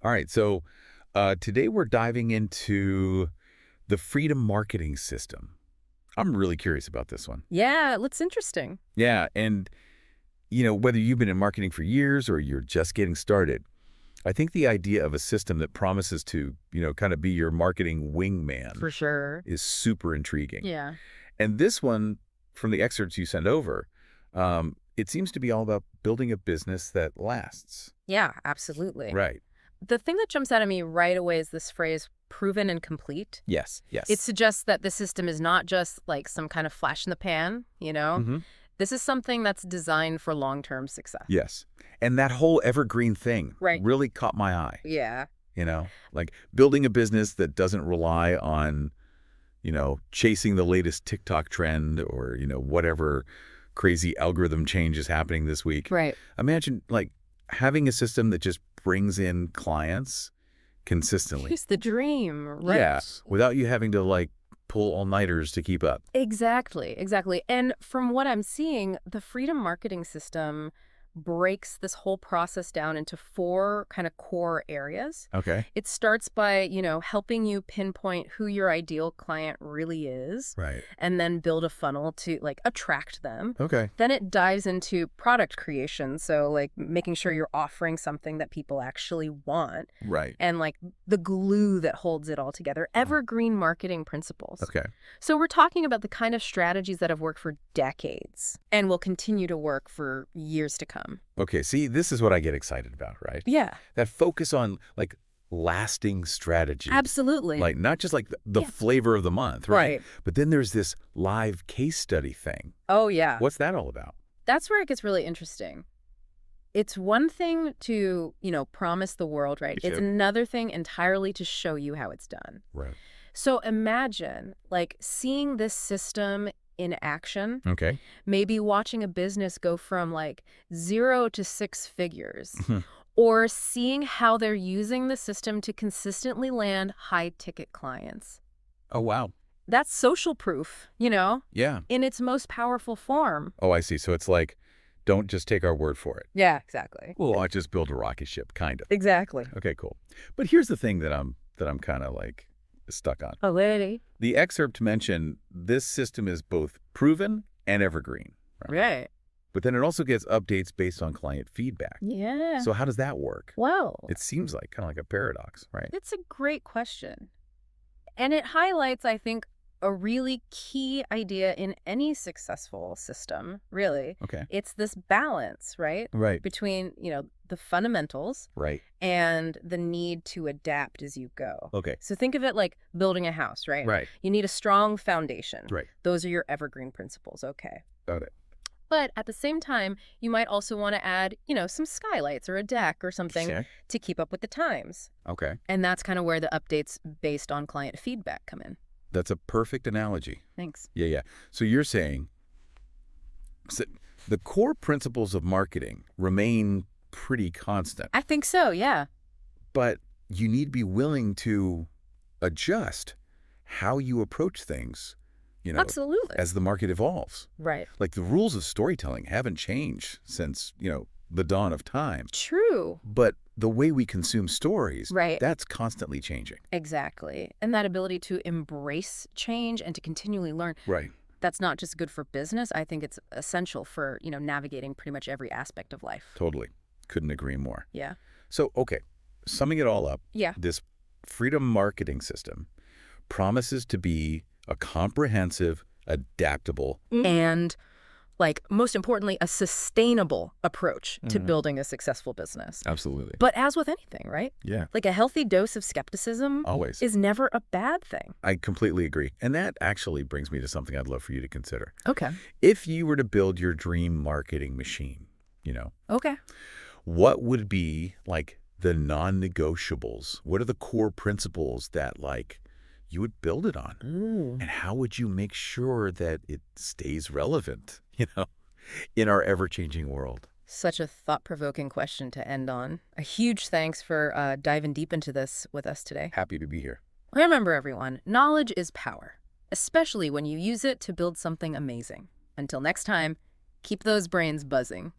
All right, so today we're diving into the freedom marketing system. I'm really curious about this one. Yeah, it looks interesting. Yeah, and whether you've been in marketing for years or you're just getting started, I think the idea of a system that promises to, kind of be your marketing wingman For sure. is super intriguing. Yeah. And this one, from the excerpts you send over, it seems to be all about building a business that lasts. Yeah, absolutely. Right. The thing that jumps out at me right away is this phrase, proven and complete. Yes. It Yes. suggests that the system is not just like some kind of flash in the pan, hmm This is something that's designed for long-term success. Yes. And that whole evergreen thing Right. really caught my eye, Yeah. like building a business that doesn't rely on, chasing the latest TikTok trend or, whatever crazy algorithm change is happening this week. Right. Imagine like having a system that just brings in clients consistently. It's the dream, right? Yeah. Without you having to like pull all-nighters to keep up. Exactly, exactly. And from what I'm seeing, the freedom marketing system breaks this whole process down into four kind of core areas. Okay. It starts by, helping you pinpoint who your ideal client really is, Right. and then build a funnel to like attract them. Okay. Then it dives into product creation, so like making sure you're offering something that people actually want, Right. and like the glue that holds it all together, evergreen marketing principles. Okay. So we're talking about the kind of strategies that have worked for decades and will continue to work for years to come. Okay. See, this is what I get excited about, right? Yeah, That focus on like lasting strategies. absolutely. Like not just like the Yeah. flavor of the month, right? Right. But then there's this live case study thing. Oh, yeah. What's that all about? That's where it gets really interesting. It's one thing to, promise the world, right? It's Yep. another thing entirely to show you how it's done. Right. So imagine like seeing this system in action, Okay. maybe watching a business go from like 0 to 6 figures, Mhm. or seeing how they're using the system to consistently land high-ticket clients. Oh, wow. That's social proof, Yeah. in its most powerful form. Oh, I see. So it's like, don't just take our word for it. Yeah, exactly. Well, I just build a rocket ship, kind of. Exactly. Okay, cool. But here's the thing that I'm kind of like stuck on. Oh, lady. The excerpt mentioned this system is both proven and evergreen. Right. But then it also gets updates based on client feedback. Yeah. So how does that work? Well, It seems like kind of like a paradox, right? it's a great question. And it highlights, I think, a really key idea in any successful system, really. Okay. It's this balance, right? Right. Between, the fundamentals Right. and the need to adapt as you go. Okay. So think of it like building a house, right? Right. You need a strong foundation. Right. Those are your evergreen principles, okay. Got it. But at the same time, you might also want to add, some skylights or a deck or something Okay. to keep up with the times. Okay. And that's kind of where the updates based on client feedback come in. That's a perfect analogy. Thanks. Yeah, yeah. So you're saying so the core principles of marketing remain pretty constant, I think so, yeah. but you need to be willing to adjust how you approach things, Absolutely. as the market evolves. Right. Like the rules of storytelling haven't changed since, the dawn of time. True. But the way we consume stories, Right. that's constantly changing. Exactly. And that ability to embrace change and to continually learn, Right. that's not just good for business. I think it's essential for, navigating pretty much every aspect of life. Totally. Couldn't agree more. Yeah. So, okay, summing it all up, Yeah. this freedom marketing system promises to be a comprehensive, adaptable, And like most importantly, a sustainable approach to building a successful business. absolutely. But as with anything, right? Yeah, Like a healthy dose of skepticism always. is never a bad thing. I completely agree. And that actually brings me to something I'd love for you to consider. Okay. If you were to build your dream marketing machine, Okay. what would be like the non-negotiables? What are the core principles that like you would build it on? Ooh. And how would you make sure that it stays relevant, in our ever-changing world? Such a thought-provoking question to end on. A huge thanks for diving deep into this with us today. Happy to be here. Remember, everyone, knowledge is power, especially when you use it to build something amazing. Until next time, keep those brains buzzing.